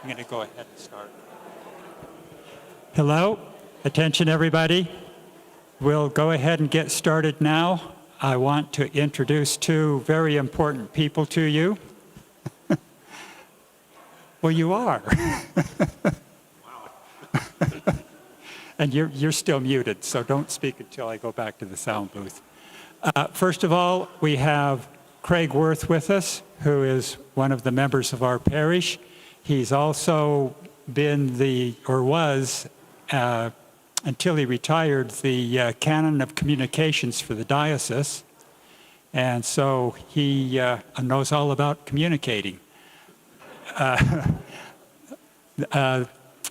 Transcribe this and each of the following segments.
I'm going to go ahead and start. Hello, attention everybody. We'll go ahead and get started now. I want to introduce two very important people to you. Well, you are. And you're still muted, so don't speak until I go back to the sound booth. First of all, we have Craig Wirth with us, who is one of the members of our parish. He's also been was, until he retired, the canon of communications for the diocese. And so he knows all about communicating.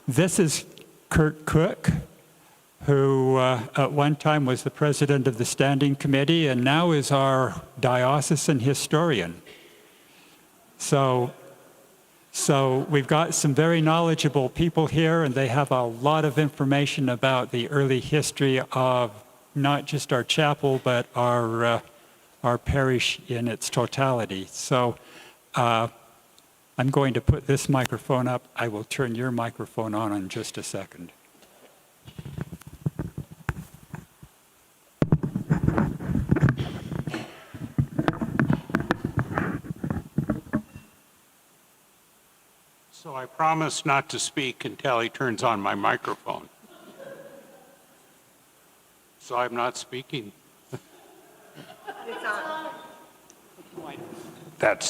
This is Kurt Cook, who at one time was the president of the standing committee and now is our diocesan historian. So we've got some very knowledgeable people here, and they have a lot of information about the early history of not just our chapel, but our parish in its totality. So I'm going to put this microphone up. I will turn your microphone on in just a second. So I promise not to speak until he turns on my microphone. So I'm not speaking. It's on.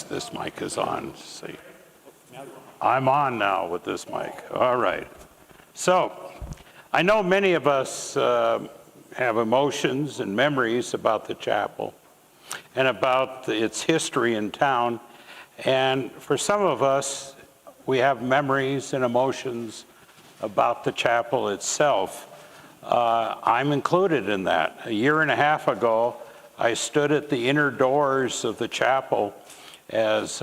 This mic is on. See, I'm on now with this mic. All right. So I know many of us have emotions and memories about the chapel and about its history in town. And for some of us, we have memories and emotions about the chapel itself. I'm included in that. A year and a half ago, I stood at the inner doors of the chapel as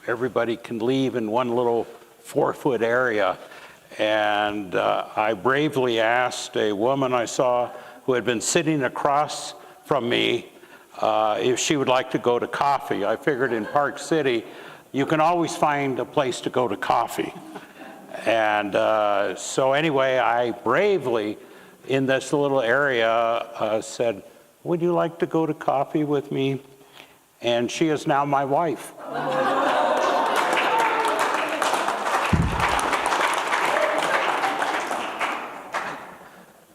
everybody can leave in one little 4-foot area. And I bravely asked a woman I saw who had been sitting across from me if she would like to go to coffee. I figured in Park City, you can always find a place to go to coffee. And so anyway, I bravely, in this little area, said, "Would you like to go to coffee with me?" And she is now my wife.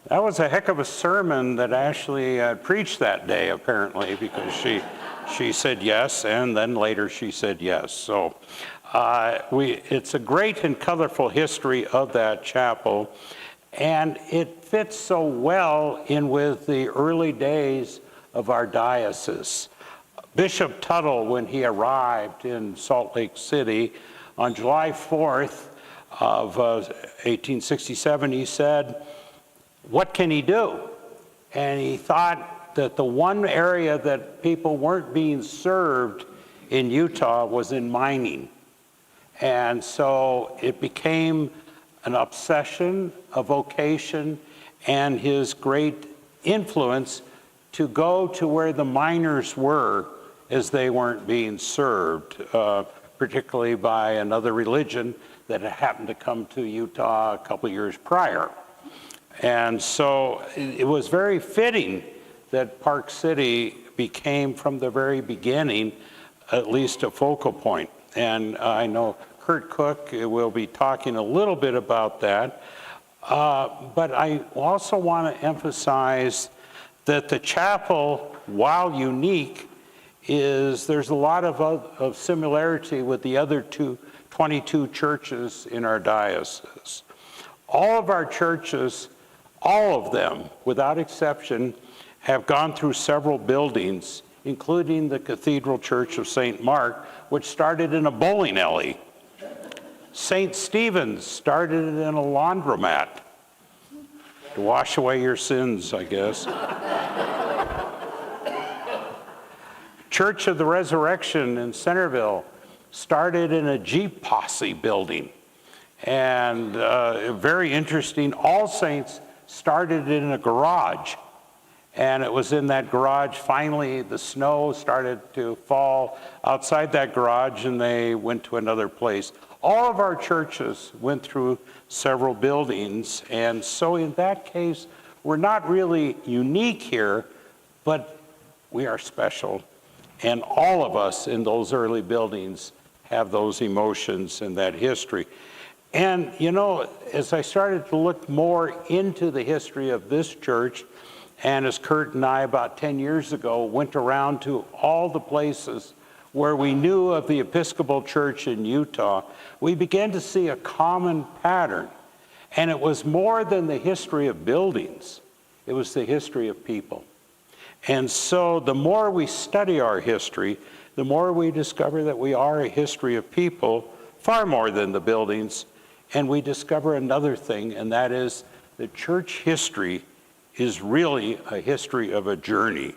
That was a heck of a sermon that Ashley preached that day, apparently, because she said yes, and then later she said yes. So it's a great and colorful history of that chapel, and it fits so well in with the early days of our diocese. Bishop Tuttle, when he arrived in Salt Lake City on July 4th of 1867, he said, what can he do? And he thought that the one area that people weren't being served in Utah was in mining. And so it became an obsession, a vocation, and his great influence to go to where the miners were as they weren't being served, particularly by another religion that had happened to come to Utah a couple years prior. And so it was very fitting that Park City became, from the very beginning, at least a focal point. And I know Kurt Cook will be talking a little bit about that. But I also want to emphasize that the chapel, while unique, there's a lot of similarity with the other 22 churches in our diocese. All of our churches, all of them, without exception, have gone through several buildings, including the Cathedral Church of St. Mark, which started in a bowling alley. St. Stephen's started in a laundromat to wash away your sins, I guess. Church of the Resurrection in Centerville started in a Jeep Posse building. And very interesting, All Saints started in a garage. And it was in that garage. Finally, the snow started to fall outside that garage, and they went to another place. All of our churches went through several buildings, and so in that case, we're not really unique here, but we are special. And all of us in those early buildings have those emotions and that history. And you know, as I started to look more into the history of this church, and as Kurt and I about 10 years ago went around to all the places where we knew of the Episcopal Church in Utah, we began to see a common pattern. And it was more than the history of buildings, it was the history of people. And so the more we study our history, the more we discover that we are a history of people, far more than the buildings. And we discover another thing, and that is that church history is really a history of a journey.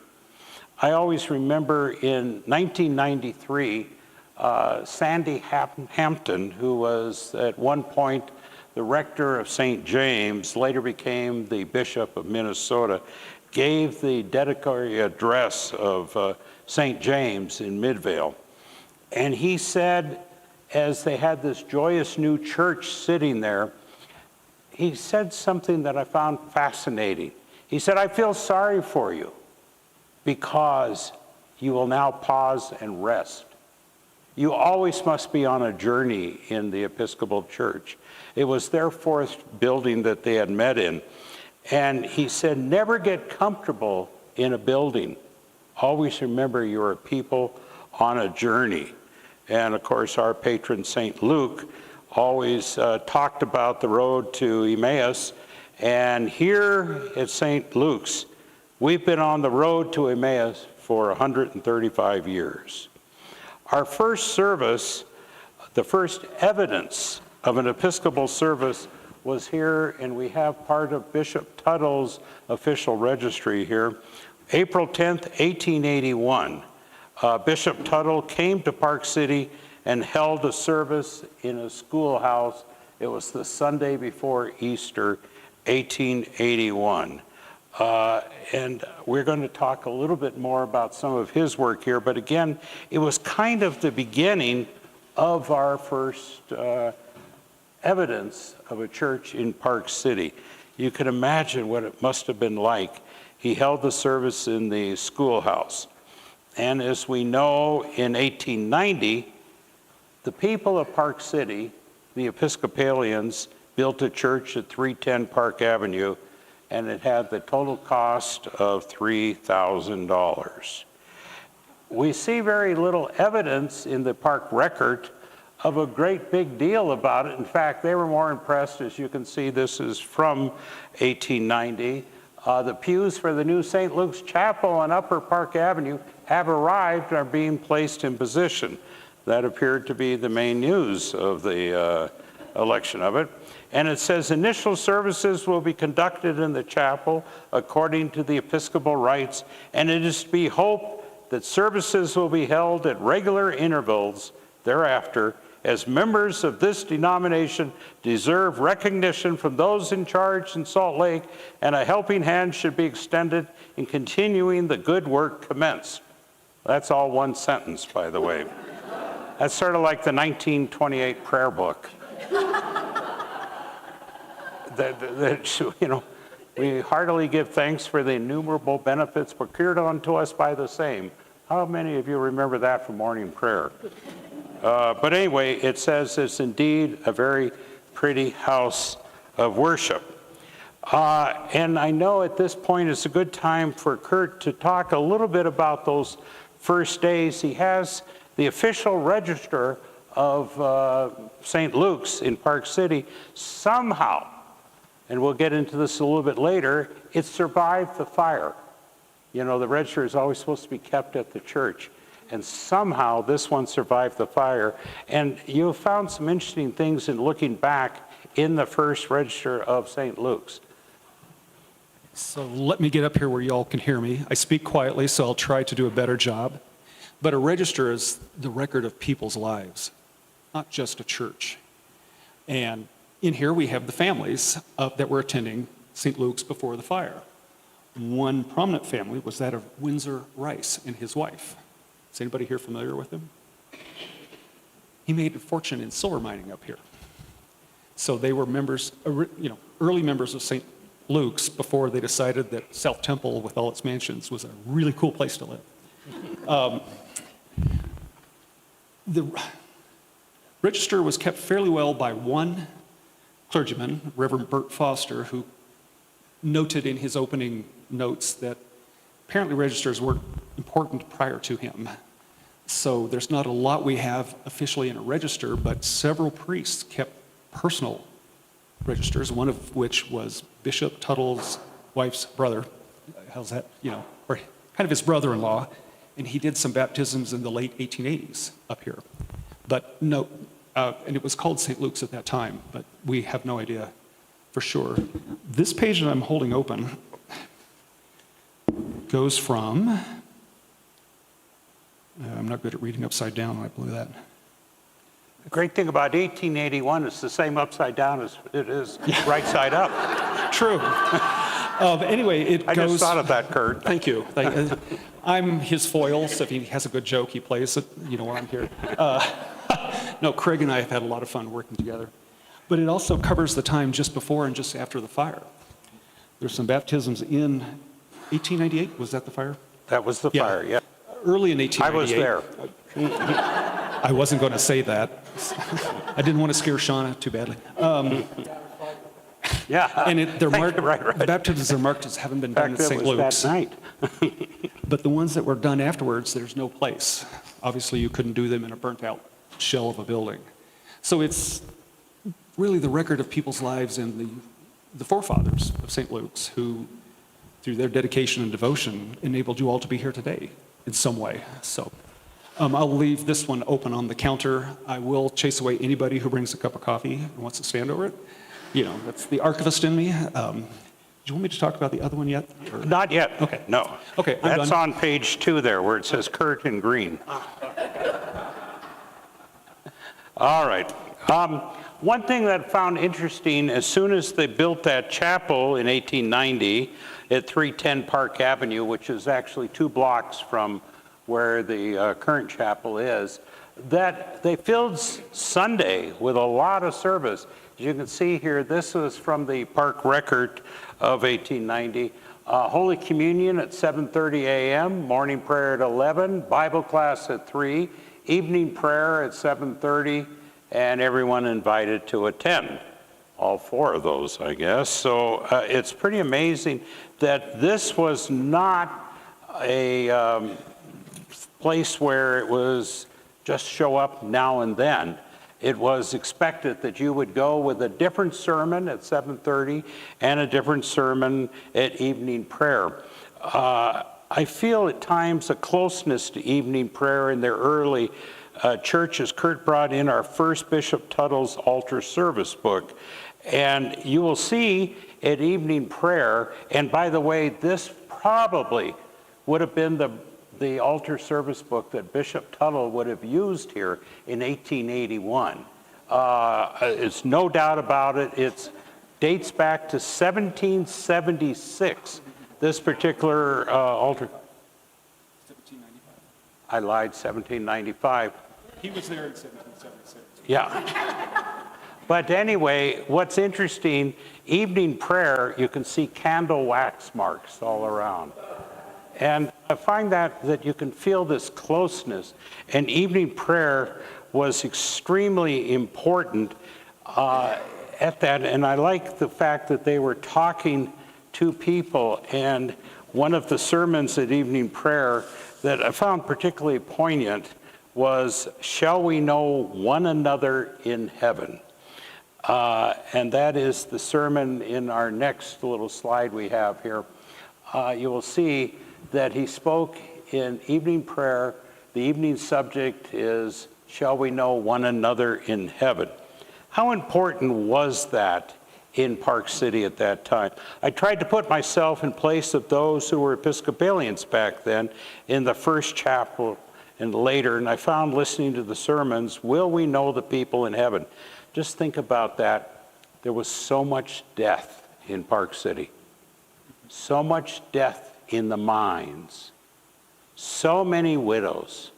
I always remember in 1993, Sandy Hampton, who was at one point the rector of St. James, later became the Bishop of Minnesota, gave the dedicatory address of St. James in Midvale. And he said, as they had this joyous new church sitting there, he said something that I found fascinating. He said, "I feel sorry for you because you will now pause and rest. You always must be on a journey in the Episcopal Church." It was their fourth building that they had met in. And he said, never get comfortable in a building. Always remember you're a people on a journey. And of course, our patron St. Luke always talked about the road to Emmaus. And here at St. Luke's, we've been on the road to Emmaus for 135 years. Our first service, the first evidence of an Episcopal service was here, and we have part of Bishop Tuttle's official registry here. April 10th, 1881, Bishop Tuttle came to Park City and held a service in a schoolhouse. It was the Sunday before Easter, 1881. And we're going to talk a little bit more about some of his work here, but again, it was kind of the beginning of our first evidence of a church in Park City. You can imagine what it must have been like. He held the service in the schoolhouse. And as we know, in 1890, the people of Park City, the Episcopalians, built a church at 310 Park Avenue, and it had the total cost of $3,000. We see very little evidence in the park record of a great big deal about it. In fact, they were more impressed, as you can see, this is from 1890. The pews for the new St. Luke's Chapel on Upper Park Avenue have arrived and are being placed in position. That appeared to be the main news of the election of it. And it says, initial services will be conducted in the chapel according to the Episcopal rites, and it is to be hoped that services will be held at regular intervals thereafter, as members of this denomination deserve recognition from those in charge in Salt Lake, and a helping hand should be extended in continuing the good work commenced. That's all one sentence, by the way. That's sort of like the 1928 prayer book. You know, we heartily give thanks for the innumerable benefits procured unto us by the same. How many of you remember that from morning prayer? But anyway, it says it's indeed a very pretty house of worship. And I know at this point it's a good time for Kurt to talk a little bit about those first days. He has the official register of St. Luke's in Park City. Somehow, and we'll get into this a little bit later, it survived the fire. You know, the register is always supposed to be kept at the church. And somehow this one survived the fire. And you found some interesting things in looking back in the first register of St. Luke's. So let me get up here where you all can hear me. I speak quietly, so I'll try to do a better job. But a register is the record of people's lives, not just a church. And in here we have the families that were attending St. Luke's before the fire. One prominent family was that of Windsor Rice and his wife. Is anybody here familiar with him? He made a fortune in silver mining up here. So they were members, early members of St. Luke's before they decided that South Temple, with all its mansions, was a really cool place to live. The register was kept fairly well by one clergyman, Reverend Bert Foster, who noted in his opening notes that apparently registers weren't important prior to him. So there's not a lot we have officially in a register, but several priests kept personal registers, one of which was Bishop Tuttle's wife's brother. How's that, or kind of his brother-in-law, and he did some baptisms in the late 1880s up here. But no, and it was called St. Luke's at that time, but we have no idea for sure. This page that I'm holding open goes from, I'm not good at reading upside down, I blew that. The great thing about 1881, it's the same upside down as it is right side up. True. Anyway, it I goes... just thought of that, Kurt. Thank you. I'm his foil, so if he has a good joke, he plays it. You know why I'm here. No, Craig and I have had a lot of fun working together. But it also covers the time just before and just after the fire. There's some baptisms in 1898. Was that the fire? That was the fire, yeah. Early in 1898. I was there. I wasn't going to say that. I didn't want to scare Shauna too badly. Yeah. And they're marked, right. the baptisms are marked as having been In done fact, at that St. was Luke's. that night. But the ones that were done afterwards, there's no place. Obviously, you couldn't do them in a burnt-out shell of a building. So it's really the record of people's lives and the forefathers of St. Luke's who, through their dedication and devotion, enabled you all to be here today in some way. So I'll leave this one open on the counter. I will chase away anybody who brings a cup of coffee and wants to stand over it. That's the archivist in me. Do you want me to talk about the other one yet? Or? Not yet. Okay. No. Okay, I'm That's done. on page 2 there, where it says Kurt in green. All right. One thing that I found interesting, as soon as they built that chapel in 1890 at 310 Park Avenue, which is actually 2 blocks from where the current chapel is, that they filled Sunday with a lot of service. As you can see here, this was from the park record of 1890. Holy Communion at 7:30 a.m., morning prayer at 11, Bible class at 3, evening prayer at 7:30, and everyone invited to attend. All 4 of those, I guess. So it's pretty amazing that this was not a place where it was just show up now and then. It was expected that you would go with a different sermon at 7:30 and a different sermon at evening prayer. I feel at times a closeness to evening prayer in their early churches. Kurt brought in our first Bishop Tuttle's altar service book. And you will see at evening prayer, and by the way, this probably would have been the altar service book that Bishop Tuttle would have used here in 1881. It's no doubt about it. It dates back to 1776. This particular altar. 1795. I lied, 1795. He was there in 1776. Yeah. But anyway, what's interesting, evening prayer, you can see candle wax marks all around. And I find that you can feel this closeness. And evening prayer was extremely important at that. And I like the fact that they were talking to people. And one of the sermons at evening prayer that I found particularly poignant was, "Shall we know one another in heaven?" And that is the sermon in our next little slide we have here. You will see that he spoke in evening prayer. The evening subject is, "Shall we know one another in heaven?" How important was that in Park City at that time? I tried to put myself in place of those who were Episcopalians back then in the first chapel and later, and I found listening to the sermons, will we know the people in heaven? Just think about that. There was so much death in Park City. so much death in the mines, so many widows.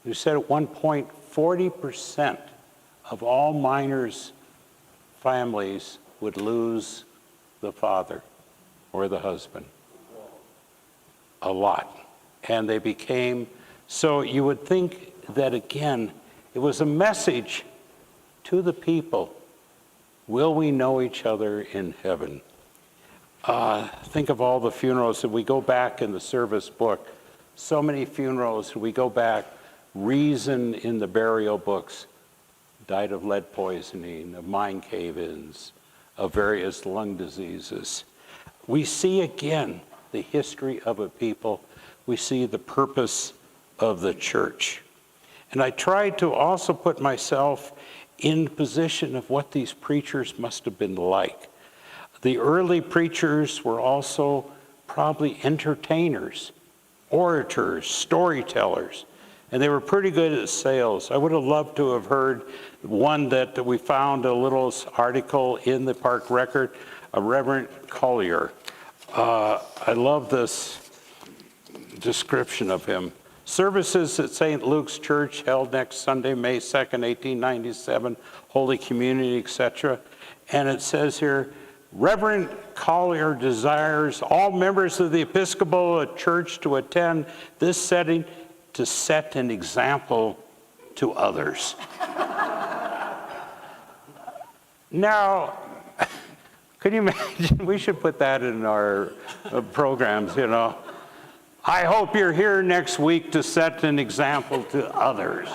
You said at one point 40% of all miners' families would lose the father or the husband. A lot. And they became, so you would think that again, it was a message to the people. Will we know each other in heaven? Think of all the funerals that we go back in the service book. So many funerals, we go back, reason in the burial books, died of lead poisoning, of mine cave-ins, of various lung diseases. We see again the history of a people. We see the purpose of the church. And I tried to also put myself in position of what these preachers must have been like. The early preachers were also probably entertainers, orators, storytellers, and they were pretty good at sales. I would have loved to have heard one that we found a little article in the Park Record, a Reverend Collier. I love this description of him. Services at St. Luke's Church held next Sunday, May 2nd, 1897, Holy Community, etc. And it says here, Reverend Collier desires all members of the Episcopal Church to attend this setting to set an example to others. Now, could you imagine? We should put that in our programs, you know. I hope you're here next week to set an example to others.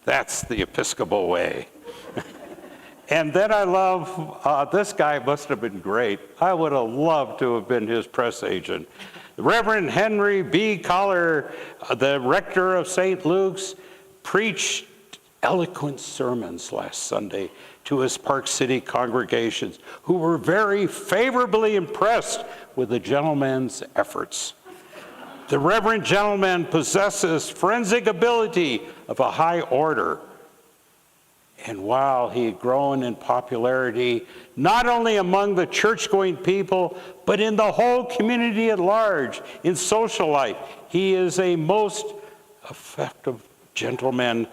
That's the Episcopal way. And then I love, this guy must have been great. I would have loved to have been his press agent. Reverend Henry B. Collier, the rector of St. Luke's, preached eloquent sermons last Sunday to his Park City congregations, who were very favorably impressed with the gentleman's efforts. The reverend gentleman possesses forensic ability of a high order. And while he had grown in popularity, not only among the church-going people, but in the whole community at large, in social life, he is a most effective gentleman,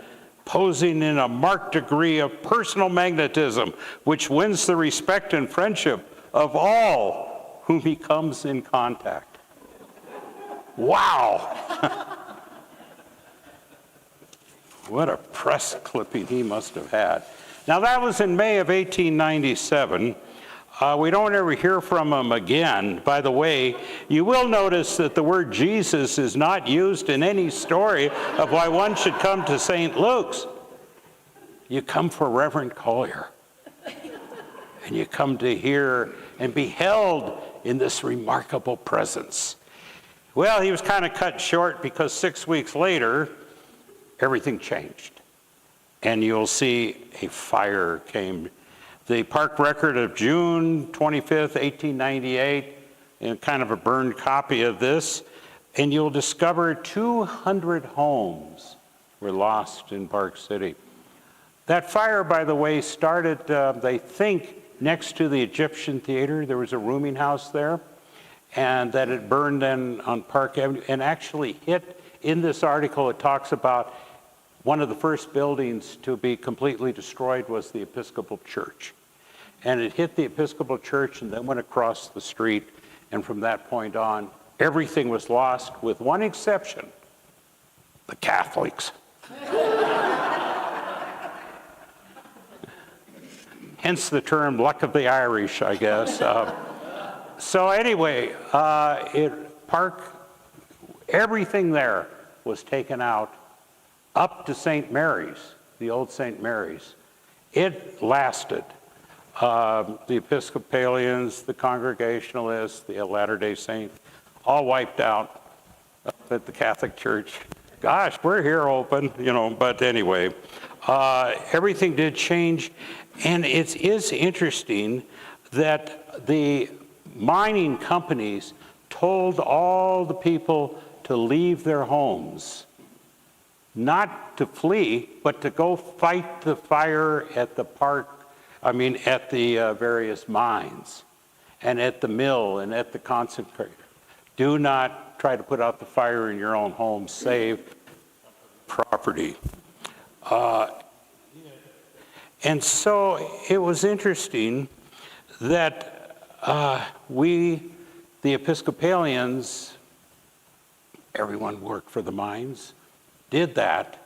posing in a marked degree of personal magnetism, which wins the respect and friendship of all whom he comes in contact. Wow! What a press clipping he must have had. Now that was in May of 1897. We don't ever hear from him again. By the way, you will notice that the word Jesus is not used in any story of why one should come to St. Luke's. You come for Reverend Collier. And you come to hear and be held in this remarkable presence. Well, he was kind of cut short because 6 weeks later, everything changed. And you'll see a fire came. The Park Record of June 25th, 1898, and kind of a burned copy of this, and you'll discover 200 homes were lost in Park City. That fire, by the way, started, they think, next to the Egyptian Theater. There was a rooming house there, and that it burned then on Park Avenue, and actually hit, in this article, it talks about one of the first buildings to be completely destroyed was the Episcopal Church. And it hit the Episcopal Church and then went across the street, and from that point on, everything was lost with one exception, the Catholics. Hence the term luck of the Irish, I guess. So anyway, everything there was taken out up to St. Mary's, the old St. Mary's. It lasted. The Episcopalians, the Congregationalists, the Latter-day Saints, all wiped out at the Catholic Church. Gosh, we're here open, you know, but anyway, everything did change. And it is interesting that the mining companies told all the people to leave their homes, not to flee, but to go fight the fire at the park, at the various mines. and at the mill and at the concentrator. Do not try to put out the fire in your own home. Save property. And so it was interesting that we, the Episcopalians, everyone worked for the mines, did that,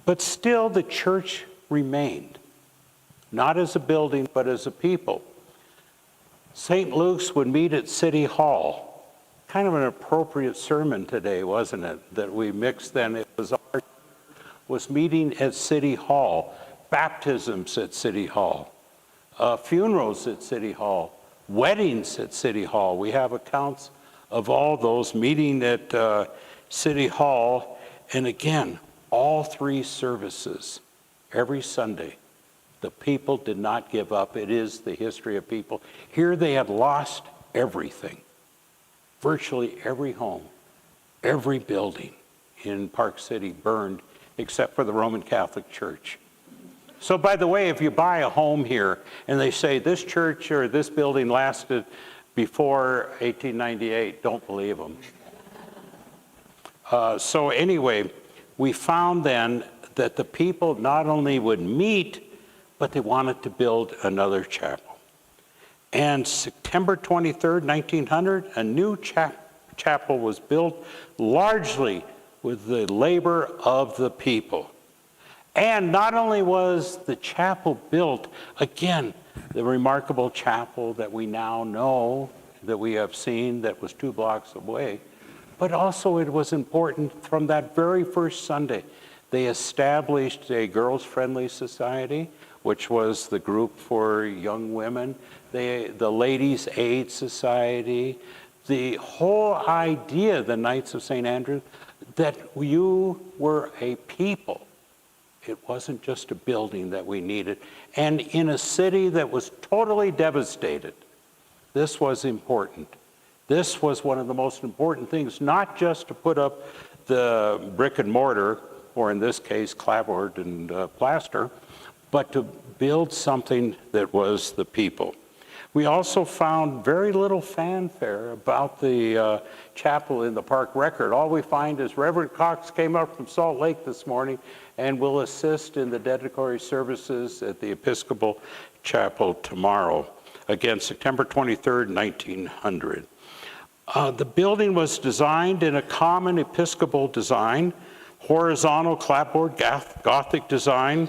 but still the church remained, not as a building, but as a people. St. Luke's would meet at City Hall. Kind of an appropriate sermon today, wasn't it? That we mixed then. It was meeting at City Hall, baptisms at City Hall, funerals at City Hall, weddings at City Hall. We have accounts of all those meeting at City Hall. And again, all three services, every Sunday. The people did not give up. It is the history of people. Here they had lost everything. Virtually every home, every building in Park City burned except for the Roman Catholic Church. So by the way, if you buy a home here and they say this church or this building lasted before 1898, don't believe them. So anyway, we found then that the people not only would meet, but they wanted to build another chapel. And September 23rd, 1900, a new chapel was built largely with the labor of the people. And not only was the chapel built, again, the remarkable chapel that we now know, that we have seen, that was 2 blocks away, but also it was important from that very first Sunday. They established a girls-friendly society, which was the group for young women, the Ladies' Aid Society, the whole idea, the Knights of St. Andrew, that you were a people. It wasn't just a building that we needed. And in a city that was totally devastated, this was important. This was one of the most important things, not just to put up the brick and mortar, or in this case, clapboard and plaster, but to build something that was the people. We also found very little fanfare about the chapel in the park record. All we find is Reverend Cox came up from Salt Lake this morning and will assist in the dedicatory services at the Episcopal Chapel tomorrow. Again, September 23rd, 1900. The building was designed in a common Episcopal design, horizontal clapboard Gothic design.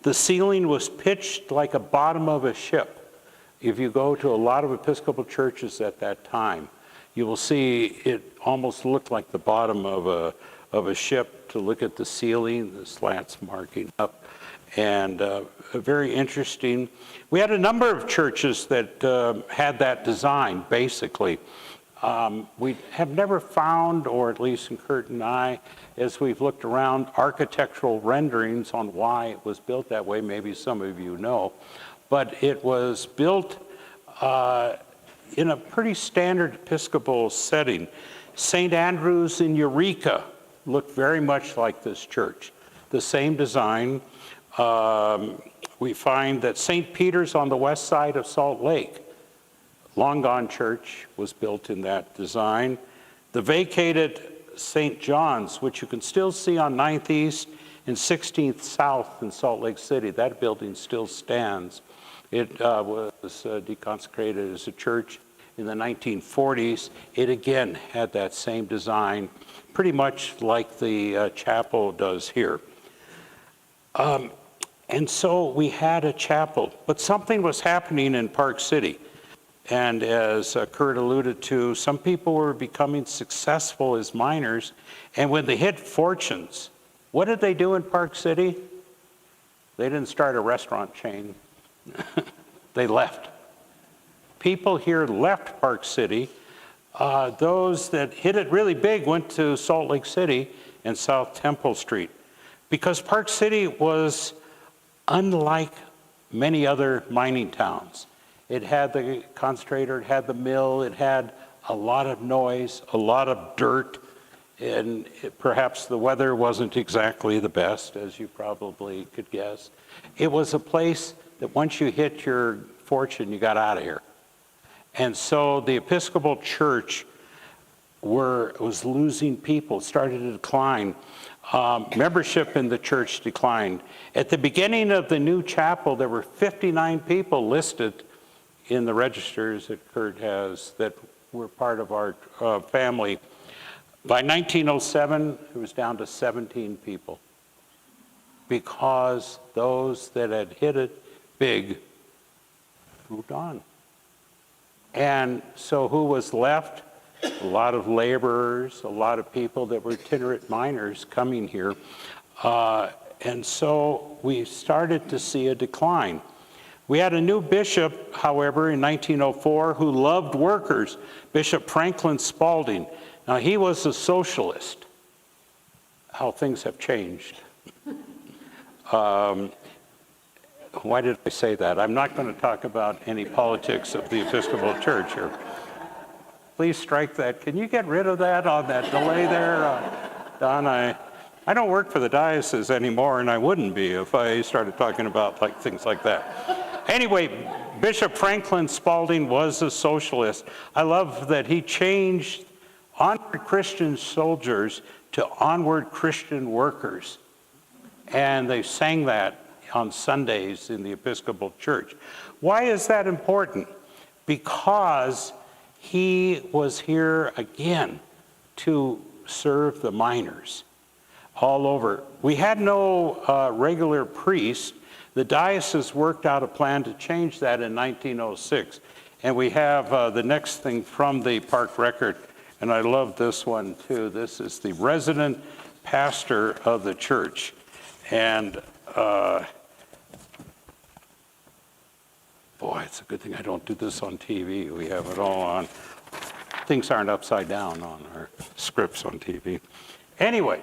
The ceiling was pitched like a bottom of a ship. If you go to a lot of Episcopal churches at that time, you will see it almost looked like the bottom of a ship to look at the ceiling, the slats marking up, and very interesting. We had a number of churches that had that design, basically. We have never found, or at least in Kurt and I, as we've looked around, architectural renderings on why it was built that way. Maybe some of you know. But it was built in a pretty standard Episcopal setting. St. Andrew's in Eureka looked very much like this church. The same design. We find that St. Peter's on the west side of Salt Lake, long gone church, was built in that design. The vacated St. John's, which you can still see on 9th East and 16th South in Salt Lake City, that building still stands. It was deconsecrated as a church in the 1940s. It again had that same design, pretty much like the chapel does here. And so we had a chapel, but something was happening in Park City. And as Kurt alluded to, some people were becoming successful as miners, and when they hit fortunes, what did they do in Park City? They didn't start a restaurant chain. They left. People here left Park City. Those that hit it really big went to Salt Lake City and South Temple Street, because Park City was unlike many other mining towns. It had the concentrator, it had the mill, it had a lot of noise, a lot of dirt, and perhaps the weather wasn't exactly the best, as you probably could guess. It was a place that once you hit your fortune, you got out of here. And so the Episcopal Church was losing people, started to decline. Membership in the church declined. At the beginning of the new chapel, there were 59 people listed in the registers that Kurt has that were part of our family. By 1907, it was down to 17 people because those that had hit it big moved on. And so who was left? A lot of laborers, a lot of people that were itinerant miners coming here. And so we started to see a decline. We had a new bishop, however, in 1904 who loved workers, Bishop Franklin Spalding. Now, he was a socialist. How things have changed. Why did I say that? I'm not going to talk about any politics of the Episcopal Church here. Please strike that. Can you get rid of that on that delay there? Don, I don't work for the diocese anymore, and I wouldn't be if I started talking about things like that. Anyway, Bishop Franklin Spalding was a socialist. I love that he changed onward Christian soldiers to onward Christian workers. And they sang that on Sundays in the Episcopal Church. Why is that important? Because he was here again to serve the miners all over. We had no regular priest. The diocese worked out a plan to change that in 1906. And we have the next thing from the park record, and I love this one too. This is the resident pastor of the church. And boy, it's a good thing I don't do this on TV. We have it all on. Things aren't upside down on our scripts on TV. Anyway,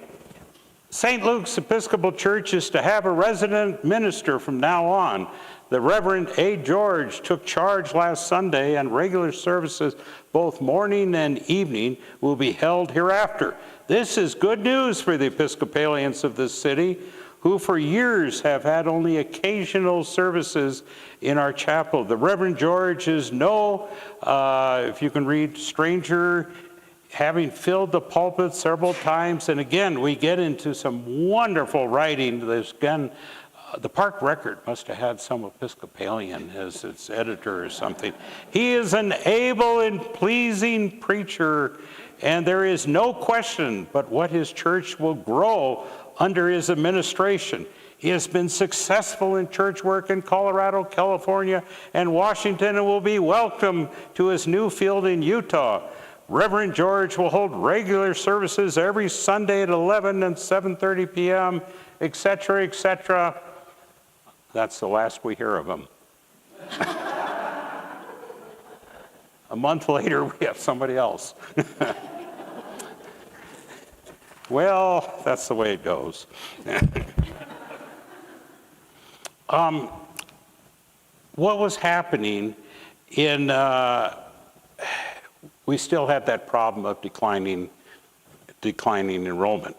St. Luke's Episcopal Church is to have a resident minister from now on. The Reverend A. George took charge last Sunday, and regular services, both morning and evening, will be held hereafter. This is good news for the Episcopalians of this city, who for years have had only occasional services in our chapel. The Reverend George is no, if you can read, stranger, having filled the pulpit several times. And again, we get into some wonderful writing. There's again, the Park Record must have had some Episcopalian as its editor or something. He is an able and pleasing preacher, and there is no question but what his church will grow under his administration. He has been successful in church work in Colorado, California, and Washington, and will be welcome to his new field in Utah. Reverend George will hold regular services every Sunday at 11 and 7:30 p.m., etc., etc. That's the last we hear of him. A month later, we have somebody else. Well, that's the way it goes. What was happening in, we still had that problem of declining enrollment.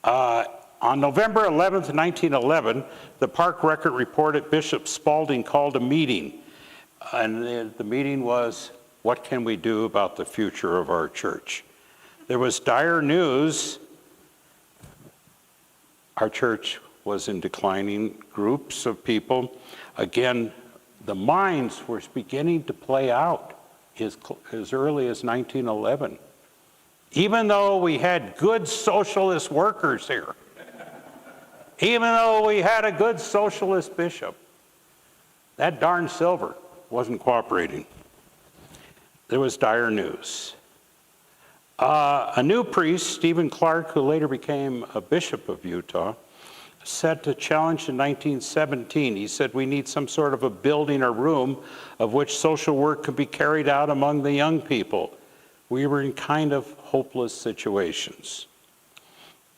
On November 11th, 1911, the Park Record reported Bishop Spalding called a meeting. And the meeting was, what can we do about the future of our church? There was dire news. Our church was in declining groups of people. Again, the mines were beginning to play out as early as 1911. Even though we had good socialist workers here, even though we had a good socialist bishop, that darn silver wasn't cooperating. There was dire news. A new priest, Stephen Clark, who later became a bishop of Utah, set a challenge in 1917. He said, we need some sort of a building or room of which social work could be carried out among the young people. We were in kind of hopeless situations.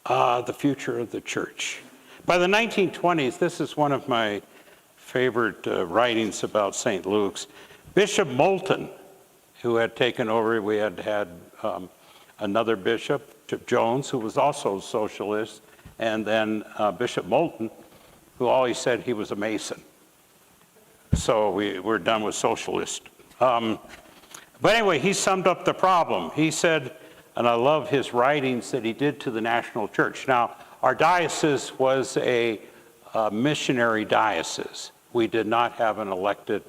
The future of the church. By the 1920s, this is one of my favorite writings about St. Luke's. Bishop Moulton, who had taken over, we had another bishop, Bishop Jones, who was also a socialist, and then Bishop Moulton, who always said he was a Mason. So we're done with socialist But anyway, he summed up the problem. He said, and I love his writings that he did to the national church. Now, our diocese was a missionary diocese. We did not have an elected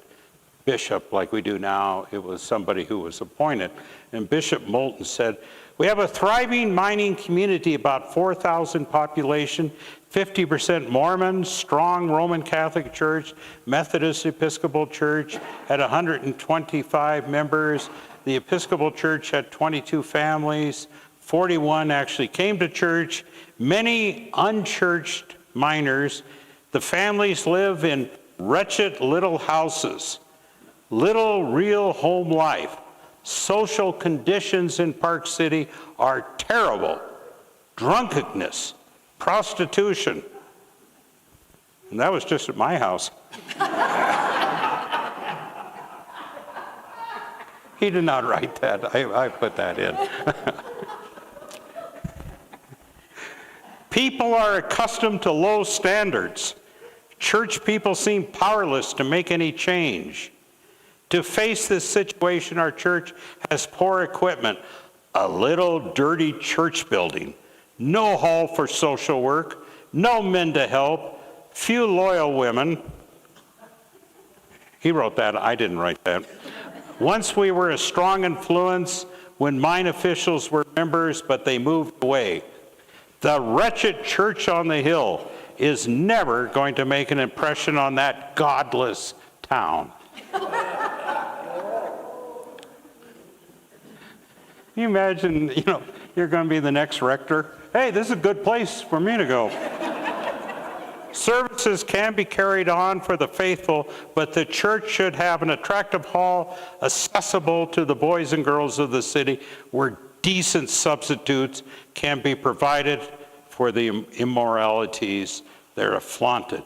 bishop like we do now. It was somebody who was appointed. And Bishop Moulton said, we have a thriving mining community, about 4,000 population, 50% Mormon, strong Roman Catholic Church, Methodist Episcopal Church had 125 members. The Episcopal Church had 22 families. 41 actually came to church. Many unchurched miners. The families live in wretched little houses. Little real home life. Social conditions in Park City are terrible. Drunkenness, prostitution. And that was just at my house. He did not write that. I put that in. People are accustomed to low standards. Church people seem powerless to make any change. To face this situation, our church has poor equipment, a little dirty church building, no hall for social work, no men to help, few loyal women. He wrote that, I didn't write that. Once we were a strong influence when mine officials were members, but they moved away. The wretched church on the hill is never going to make an impression on that godless town. Can you imagine, you're going to be the next rector? Hey, this is a good place for me to go. Services can be carried on for the faithful, but the church should have an attractive hall accessible to the boys and girls of the city where decent substitutes can be provided for the immoralities that are flaunted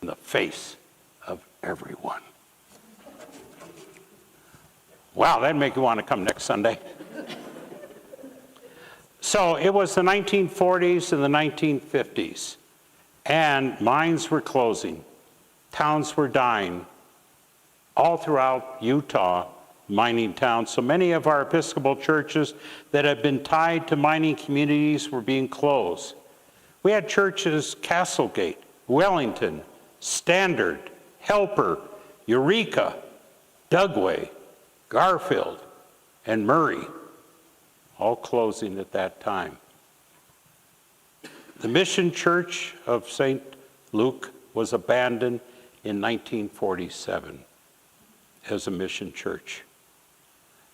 in the face of everyone. Wow, that'd make you want to come next Sunday. So it was the 1940s and the 1950s, and mines were closing, towns were dying, all throughout Utah, mining towns. So many of our Episcopal churches that had been tied to mining communities were being closed. We had churches, Castlegate, Wellington, Standard, Helper, Eureka, Dugway, Garfield, and Murray, all closing at that time. The Mission Church of St. Luke was abandoned in 1947 as a mission church.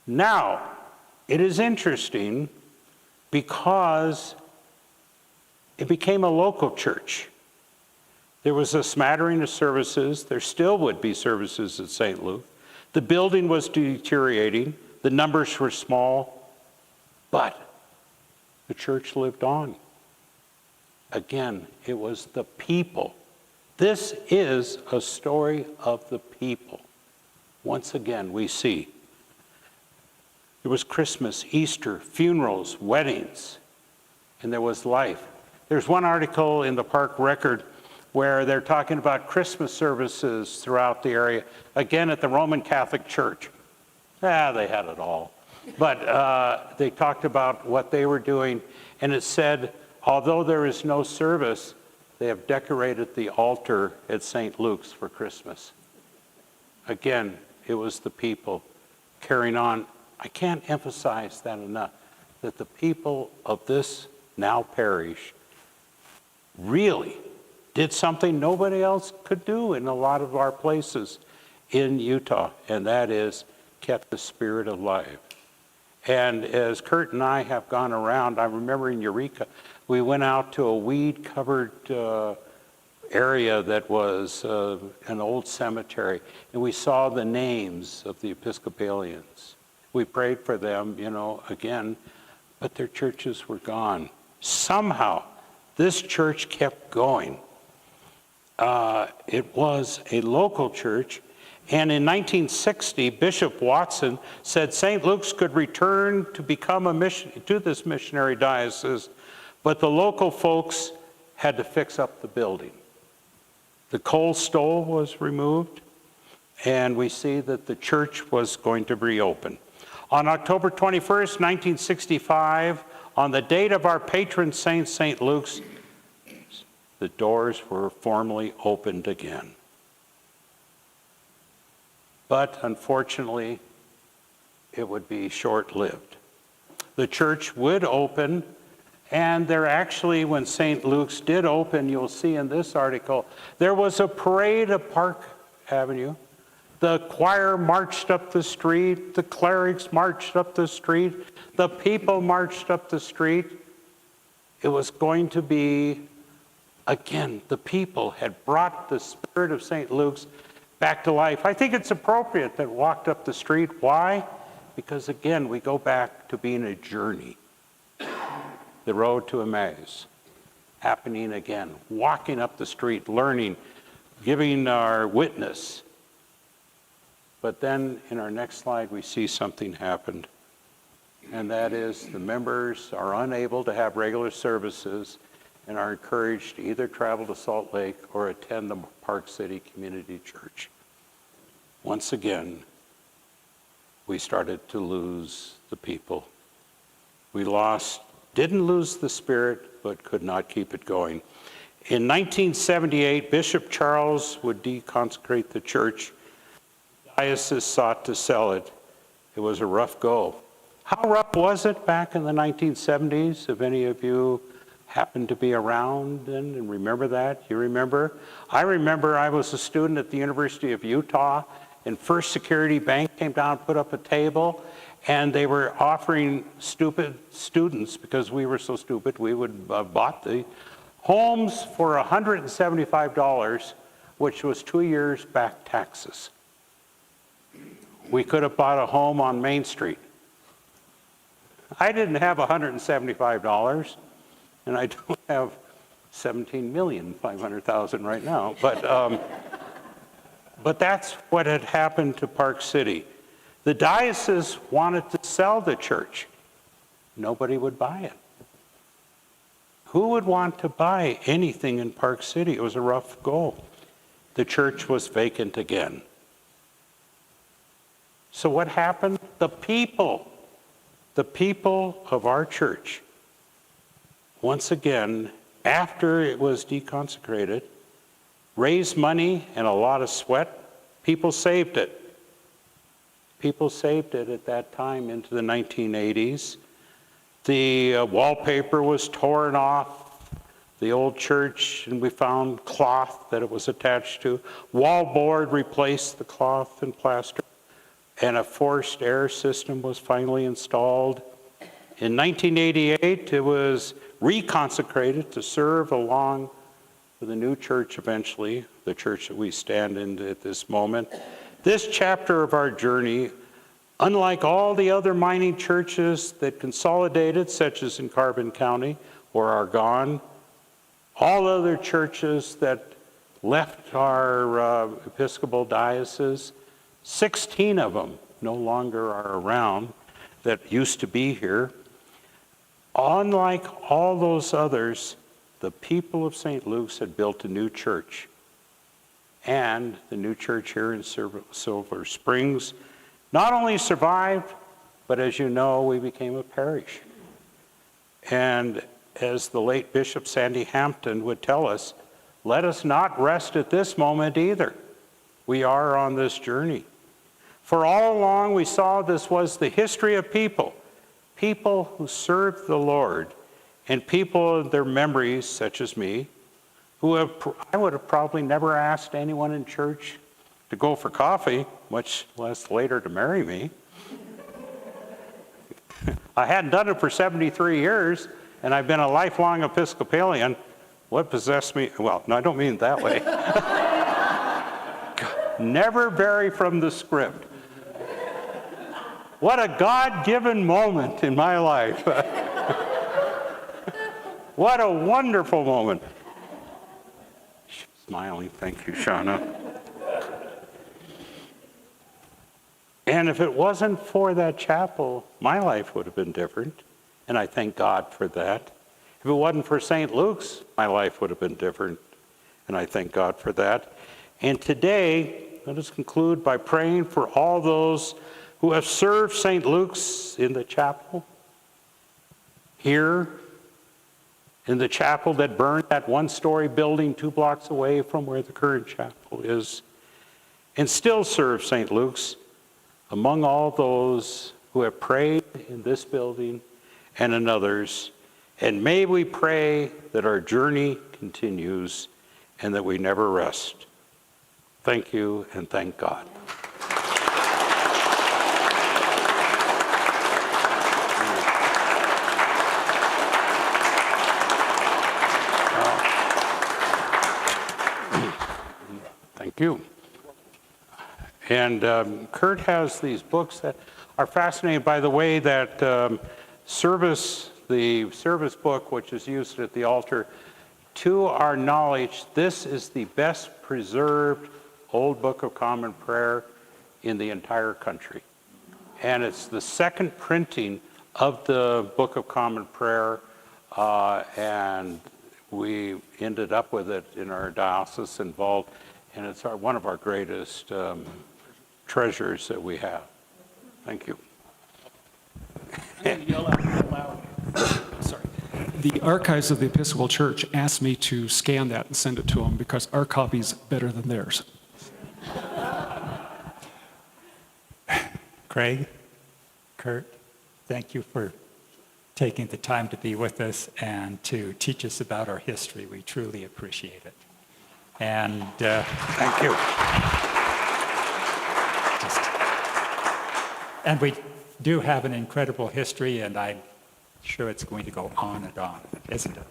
Now, it is interesting because it became a local church. There was a smattering of services. There still would be services at St. Luke. The building was deteriorating. The numbers were small. But the church lived on. Again, it was the people. This is a story of the people. Once again, we see there was Christmas, Easter, funerals, weddings, and there was life. There's one article in the Park Record where they're talking about Christmas services throughout the area, again at the Roman Catholic Church. They had it all. But they talked about what they were doing, and it said, although there is no service, they have decorated the altar at St. Luke's for Christmas. Again, it was the people carrying on. I can't emphasize that enough, that the people of this now parish really did something nobody else could do in a lot of our places in Utah, and that is kept the spirit alive. And as Kurt and I have gone around, I remember in Eureka, we went out to a weed-covered area that was an old cemetery, and we saw the names of the Episcopalians. We prayed for them, again, but their churches were gone. Somehow, this church kept going. It was a local church. And in 1960, Bishop Watson said St. Luke's could return to become to this missionary diocese, but the local folks had to fix up the building. The coal stove was removed, and we see that the church was going to reopen. On October 21st, 1965, on the date of our patron saint, St. Luke's, the doors were formally opened again. But unfortunately, it would be short-lived. The church would open, and there actually, when St. Luke's did open, you'll see in this article, there was a parade of Park Avenue. The choir marched up the street, the clerics marched up the street, the people marched up the street. It was going to be, again, the people had brought the spirit of St. Luke's back to life. I think it's appropriate that walked up the street. Why? Because again, we go back to being a journey. The road to Emmaus, happening again, walking up the street, learning, giving our witness. But then in our next slide, we see something happened. And that is the members are unable to have regular services and are encouraged to either travel to Salt Lake or attend the Park City Community Church. Once again, we started to lose the people. We didn't lose the spirit, but could not keep it going. In 1978, Bishop Charles would deconsecrate the church. The diocese sought to sell it. It was a rough go. How rough was it back in the 1970s? If any of you happened to be around then and remember that? You remember? I remember I was a student at the University of Utah, and First Security Bank came down and put up a table, and they were offering stupid students, because we were so stupid, we would bought the homes for $175, which was 2 years back taxes. We could have bought a home on Main Street. I didn't have $175, and I don't have $17,500,000 right now, but that's what had happened to Park City. The diocese wanted to sell the church. Nobody would buy it. Who would want to buy anything in Park City? It was a rough go. The church was vacant again. So what happened? The people of our church, once again, after it was deconsecrated, raised money and a lot of sweat. People saved it. People saved it at that time into the 1980s. The wallpaper was torn off the old church, and we found cloth that it was attached to. Wallboard replaced the cloth and plaster, and a forced air system was finally installed. In 1988, it was reconsecrated to serve along with the new church eventually, the church that we stand in at this moment. This chapter of our journey, unlike all the other mining churches that consolidated, such as in Carbon County or are gone, all other churches that left our Episcopal diocese, 16 of them no longer are around that used to be here. Unlike all those others, the people of St. Luke's had built a new church. And the new church here in Silver Springs not only survived, but as you know, we became a parish. And as the late Bishop Sandy Hampton would tell us, let us not rest at this moment either. We are on this journey. For all along, we saw this was the history of people who served the Lord, and people of their memories, such as me, I would have probably never asked anyone in church to go for coffee, much less later to marry me. I hadn't done it for 73 years, and I've been a lifelong Episcopalian. What possessed me? Well, no, I don't mean it that way. Never vary from the script. What a God-given moment in my life. What a wonderful moment. She's smiling. Thank you, Shauna. And if it wasn't for that chapel, my life would have been different, and I thank God for that. If it wasn't for St. Luke's, my life would have been different, and I thank God for that. And today, let us conclude by praying for all those who have served St. Luke's in the chapel, here, in the chapel that burned that one-story building 2 blocks away from where the current chapel is, and still serve St. Luke's, among all those who have prayed in this building and in others. And may we pray that our journey continues and that we never rest. Thank you and thank God. Thank you. And Kurt has these books that are fascinating. By the way, that the service book, which is used at the altar, to our knowledge, this is the best preserved Old Book of Common Prayer in the entire country. And it's the second printing of the Book of Common Prayer, and we ended up with it in our diocese involved, and it's one of our greatest treasures that we have. Thank you. I'm going to yell out loud. Sorry. The Archives of the Episcopal Church asked me to scan that and send it to them because our copy's better than theirs. Craig, Kurt, thank you for taking the time to be with us and to teach us about our history. We truly appreciate it. And Thank you. And we do have an incredible history, and I'm sure it's going to go on and on, isn't it?